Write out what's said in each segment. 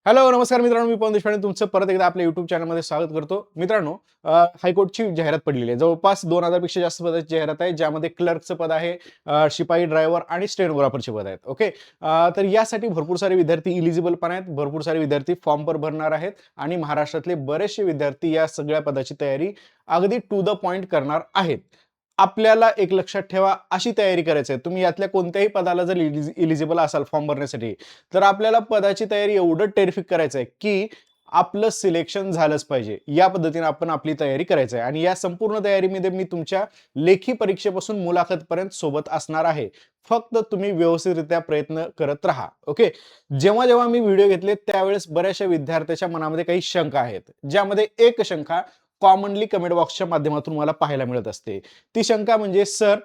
Hello, नमस्कार मित्रांनो. मी पवन देशपांडे तुमचं परत एकदा आपल्या YouTube चॅनलमध्ये स्वागत करतो. मित्रांनो, हायकोर्टची जाहिरात पडलेली आहे. जवळपास 2000 पेक्षा जास्त पदाची जाहिरात आहे, ज्यामध्ये क्लर्कचं पद आहे, शिपाई, ड्रायव्हर आणि स्टेनोग्राफरचे पद आहेत. ओके. तर यासाठी भरपूर सारे विद्यार्थी इलिजिबल पण आहेत. भरपूर सारे विद्यार्थी फॉर्म पण भरणार आहेत आणि महाराष्ट्रातले बरेचसे विद्यार्थी या सगळ्या पदाची तयारी अगदी टू द पॉइंट करणार आहेत. आपल्याला एक लक्षात ठेवा, अशी तयारी करायची आहे. तुम्ही यातल्या कोणत्याही पदाला जर इलिजिबल असाल फॉर्म भरण्यासाठी, तर आपल्याला पदाची तयारी एवढं टेरिफिक करायचं आहे की आपलं सिलेक्शन झालंच पाहिजे. या पद्धतीने आपण आपली तयारी करायची आहे आणि या संपूर्ण तयारीमध्ये मी तुमच्या लेखी परीक्षेपासून मुलाखतपर्यंत सोबत असणार आहे. फक्त तुम्ही व्यवस्थितरित्या प्रयत्न करत राहा. ओके. जेव्हा जेव्हा मी व्हिडिओ घेतले त्यावेळेस बऱ्याचशा विद्यार्थ्याच्या मनामध्ये काही शंका आहेत, ज्यामध्ये एक शंका कॉमनली कमेंट बॉक्सच्या माध्यमातून मला पाहायला मिळत असते. ती शंका म्हणजे, सर,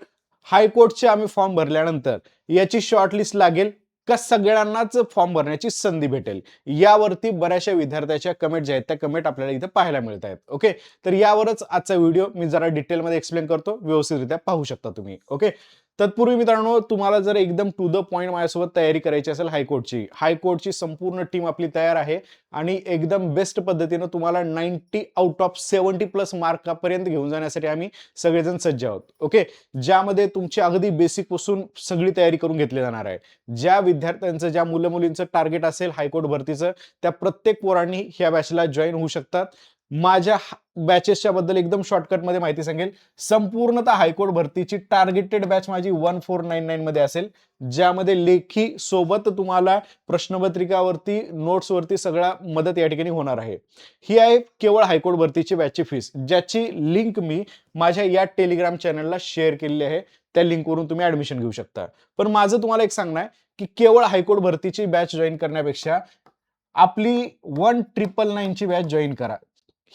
हायकोर्टचे आम्ही फॉर्म भरल्यानंतर याची शॉर्टलिस्ट लागेल का सगळ्यांनाच फॉर्म भरण्याची संधी भेटेल? यावरती बऱ्याचशा विद्यार्थ्याच्या कमेंट ज्या आहेत त्या कमेंट आपल्याला इथे पाहायला मिळत आहेत. ओके. तर यावरच आजचा व्हिडिओ मी जरा डिटेलमध्ये एक्सप्लेन करतो, व्यवस्थितरित्या पाहू शकता तुम्ही. ओके. तत्पूर्वी मित्रांनो, तुम्हाला जर एकदम टू द पॉइंट माझ्यासोबत तयारी करायची असेल हायकोर्टची संपूर्ण टीम आपली तयार आहे आणि एकदम बेस्ट पद्धतीनं तुम्हाला 90 आउट ऑफ 70 प्लस मार्कापर्यंत घेऊन जाण्यासाठी आम्ही सगळेजण सज्ज आहोत. ओके. ज्यामध्ये तुमची अगदी बेसिक पासून सगळी तयारी करून घेतली जाणार आहे. ज्या विद्यार्थ्यांचं, ज्या मुलं-मुलींचं टार्गेट असेल हायकोर्ट भरतीचं, त्या प्रत्येक पोरांनी ह्या बॅचला जॉईन होऊ शकतात. माझ्या बॅचेसच्या बद्दल एकदम शॉर्टकटमध्ये माहिती सांगेल. संपूर्णतः हायकोर्ट भरतीची टार्गेटेड बॅच माझी 1499 मध्ये असेल, ज्यामध्ये लेखी सोबत तुम्हाला प्रश्नपत्रिकावरती, नोट्सवरती सगळा मदत या ठिकाणी होणार आहे. ही आहे केवळ हायकोर्ट भरतीची बॅचची फीस, ज्याची लिंक मी माझ्या या टेलिग्राम चॅनलला शेअर केलेली आहे. त्या लिंकवरून तुम्ही ऍडमिशन घेऊ शकता. पण माझं तुम्हाला एक सांगणं आहे की केवळ हायकोर्ट भरतीची बॅच जॉईन करण्यापेक्षा आपली 1999 ची बॅच जॉईन करा.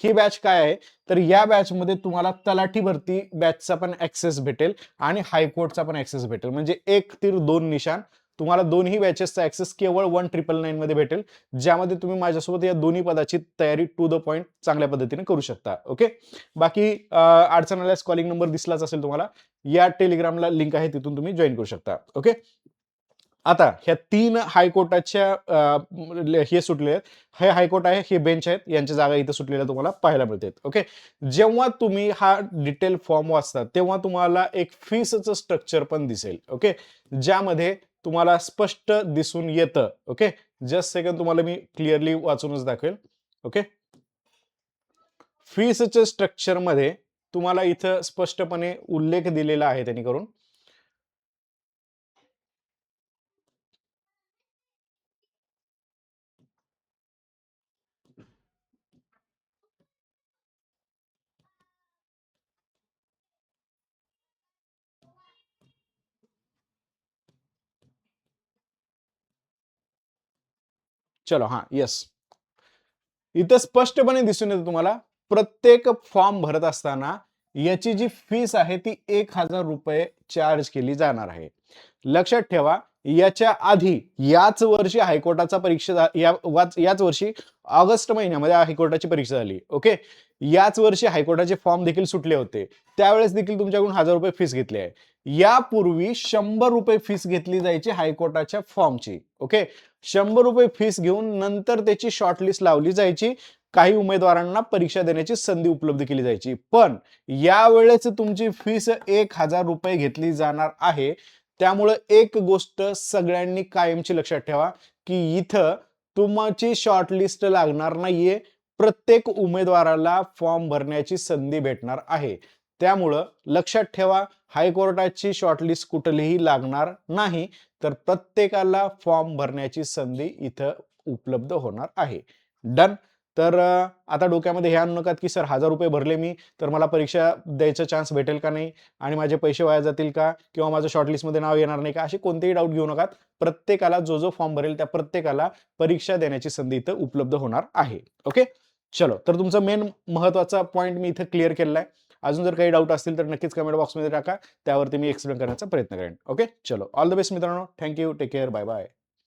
ही बॅच काय आहे, तर या बॅचमध्ये तुम्हाला तलाठी भरती बॅचचा पण ऍक्सेस भेटेल आणि हायकोर्टचा पण ऍक्सेस भेटेल. म्हणजे एक तीर दोन निशाण. तुम्हाला दोन्ही बॅचेसचा ऍक्सेस केवळ 1999 मध्ये भेटेल, ज्यामध्ये तुम्ही माझ्यासोबत या दोन्ही पदाची तयारी टू द पॉइंट चांगल्या पद्धतीने करू शकता. ओके. बाकी अडचण आल्यास कॉलिंग नंबर दिसलाच असेल तुम्हाला, या टेलिग्रामला लिंक आहे, तिथून तुम्ही जॉईन करू शकता. ओके. आता ह्या 3 हायकोर्टाच्या हे सुटले आहेत. हे हायकोर्ट आहे, हे बेंच आहेत, यांच्या जागा इथे सुटलेल्या तुम्हाला पाहायला मिळतात. ओके. जेव्हा तुम्ही हा डिटेल फॉर्म वाचता तेव्हा तुम्हाला एक फीसचं स्ट्रक्चर पण दिसेल. ओके. ज्यामध्ये तुम्हाला स्पष्ट दिसून येतं. ओके. जस्ट सेकंड, तुम्हाला मी क्लिअरली वाचूनच दाखवेल. ओके. फीसच्या स्ट्रक्चर मध्ये तुम्हाला इथं स्पष्टपणे उल्लेख दिलेला आहे त्यांनी करून. चलो, हां, येस. इथं स्पष्टपणे दिसून येतं तुम्हाला, प्रत्येक फॉर्म भरत असताना याची जी फीस आहे ती ₹1000 चार्ज केली जाणार आहे. लक्षात ठेवा, याच्या आधी याच वर्षी हायकोर्टाचा परीक्षा याच वर्षी ऑगस्ट महिन्यामध्ये हायकोर्टाची परीक्षा झाली. ओके. याच वर्षी हायकोर्टाचे फॉर्म देखील सुटले होते. त्यावेळेस देखील तुमच्याकडून ₹1000 फीस घेतली आहे. यापूर्वी ₹100 फीस घेतली जायची हायकोर्टाच्या फॉर्मची. ओके. ₹100 फीस घेऊन नंतर त्याची शॉर्टलिस्ट लावली जायची. काही उमेदवारांना परीक्षा देण्याची संधी उपलब्ध केली जायची. पण यावेळेस तुमची फीस ₹1000 घेतली जाणार आहे. त्यामुळे एक गोष्ट सगळ्यांनी कायमची लक्षात ठेवा, की इथं तुमची शॉर्टलिस्ट लागणार नाहीये. प्रत्येक उमेदवाराला फॉर्म भरण्याची संधी भेटणार आहे. त्यामुळं लक्षात ठेवा, हायकोर्टाची शॉर्टलिस्ट कुठलीही लागणार नाही. तर प्रत्येकाला फॉर्म भरण्याची संधी इथं उपलब्ध होणार आहे. डन. तर आता डोक्यामध्ये हे आणू नका की सर ₹1000 भरले मी, तर मला परीक्षा द्यायचा चान्स भेटेल का नाही आणि माझे पैसे वाया जातील का, किंवा माझं शॉर्टलिस्टमध्ये नाव येणार नाही का, असे कोणतेही डाऊट घेऊ नका. प्रत्येकाला जो फॉर्म भरेल त्या प्रत्येकाला परीक्षा देण्याची संधी इथं उपलब्ध होणार आहे. ओके. चलो, तर तुमचा मेन महत्वाचा पॉईंट मी इथं क्लिअर केलेला आहे. अजून जर काही डाऊट असतील तर नक्कीच कमेंट बॉक्समध्ये टाका, त्यावरती मी एक्सप्लेन करण्याचा प्रयत्न करेन. ओके. चलो, ऑल द बेस्ट मित्रांनो. Thank you. Take care. Bye bye.